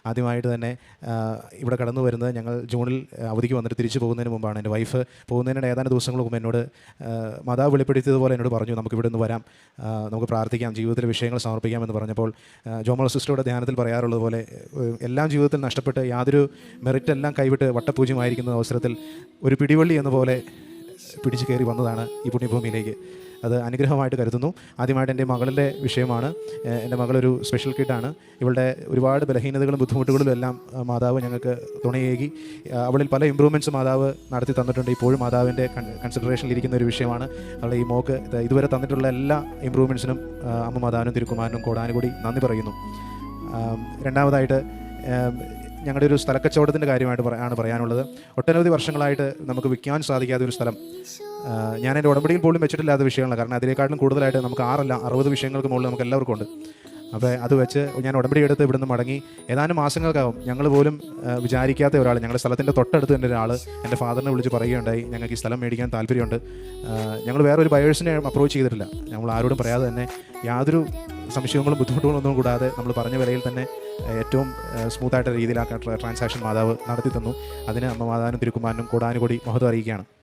ആദ്യമായിട്ട് തന്നെ ഇവിടെ കടന്നു വരുന്നത് ഞങ്ങൾ ജൂണിൽ അവധിക്ക് വന്നിട്ട് തിരിച്ചു പോകുന്നതിന് മുമ്പാണ്. എൻ്റെ വൈഫ് പോകുന്നതിനിടെ ഏതാനും ദിവസങ്ങൾക്ക് മുമ്പ് എന്നോട് മാതാവ് വെളിപ്പെടുത്തിയതുപോലെ എന്നോട് പറഞ്ഞു, നമുക്ക് ഇവിടെ നിന്ന് വരാം, നമുക്ക് പ്രാർത്ഥിക്കാം, ജീവിതത്തിലെ വിഷയങ്ങൾ സമർപ്പിക്കാമെന്ന് പറഞ്ഞപ്പോൾ ജോമോൾ സിസ്റ്ററുടെ ധ്യാനത്തിൽ പറയാറുള്ളത് പോലെ എല്ലാം ജീവിതത്തിൽ നഷ്ടപ്പെട്ട് യാതൊരു മെറിറ്റെല്ലാം കൈവിട്ട് വട്ടപൂജ്യമായിരിക്കുന്ന അവസരത്തിൽ ഒരു പിടിവള്ളി എന്ന പോലെ പിടിച്ചു കയറി വന്നതാണ് ഈ പുണ്യഭൂമിയിലേക്ക്. അത് അനുഗ്രഹമായിട്ട് കരുതുന്നു. ആദ്യമായിട്ട് എൻ്റെ മകളുടെ വിഷയമാണ്. എൻ്റെ മകളൊരു സ്പെഷ്യൽ കിഡാണ്. ഇവളുടെ ഒരുപാട് ബലഹീനതകളും ബുദ്ധിമുട്ടുകളും എല്ലാം മാതാവ് ഞങ്ങൾക്ക് തുണയേകി അവളിൽ പല ഇമ്പ്രൂവ്മെൻറ്റ്സ് മാതാവ് നടത്തി തന്നിട്ടുണ്ട്. ഇപ്പോഴും മാതാവിൻ്റെ കൺസിഡറേഷനിൽ ഇരിക്കുന്ന ഒരു വിഷയമാണ്. അവളുടെ ഈ മോക്ക് ഇതുവരെ തന്നിട്ടുള്ള എല്ലാ ഇമ്പ്രൂവ്മെൻറ്റ്സിനും അമ്മ മാതാവിനും തിരുക്കുമാരനും കോടാനുകൂടി നന്ദി പറയുന്നു. രണ്ടാമതായിട്ട് ഞങ്ങളുടെ ഒരു സ്ഥലക്കച്ചവടത്തിൻ്റെ കാര്യമായിട്ട് പറയാനുള്ളത്. ഒട്ടനവധി വർഷങ്ങളായിട്ട് നമുക്ക് വിൽക്കാൻ സാധിക്കാത്ത ഒരു സ്ഥലം ഞാൻ എൻ്റെ ഉടമ്പടിയിൽ പോലും വെച്ചിട്ടില്ലാത്ത വിഷയങ്ങളാണ്. കാരണം അതിനേക്കാളും കൂടുതലായിട്ട് നമുക്ക് 60 വിഷയങ്ങൾക്ക് മുകളിൽ നമുക്ക് എല്ലാവർക്കും ഉണ്ട്. അപ്പോൾ അത് വെച്ച് ഞാൻ ഉടമ്പടി എടുത്ത് ഇവിടുന്ന് മടങ്ങി ഏതാനും മാസങ്ങൾക്കാവും ഞങ്ങൾ പോലും വിചാരിക്കാത്ത ഒരാൾ, ഞങ്ങളുടെ സ്ഥലത്തിൻ്റെ തൊട്ടടുത്ത് തന്നെ ഒരാൾ എൻ്റെ ഫാദറിനെ വിളിച്ച് പറയുകയുണ്ടായി, ഞങ്ങൾക്ക് ഈ സ്ഥലം മേടിക്കാൻ താല്പര്യമുണ്ട്. ഞങ്ങൾ വേറെ ഒരു ബയേഴ്സിനെ അപ്രോച്ച് ചെയ്തിട്ടില്ല. നമ്മൾ ആരോടും പറയാതെ തന്നെ യാതൊരു സംശയങ്ങളും ബുദ്ധിമുട്ടുകളൊന്നും കൂടാതെ നമ്മൾ പറഞ്ഞ വിലയിൽ തന്നെ ഏറ്റവും സ്മൂത്തായിട്ട് രീതിയിൽ ആ ട്രാൻസാക്ഷൻ മാതാവ് നടത്തി തന്നു. അതിന് അമ്മ മാതാവിനും തിരുക്കുമാരനും കോടാനുകൂടി മഹത്വം അറിയിക്കുകയാണ്.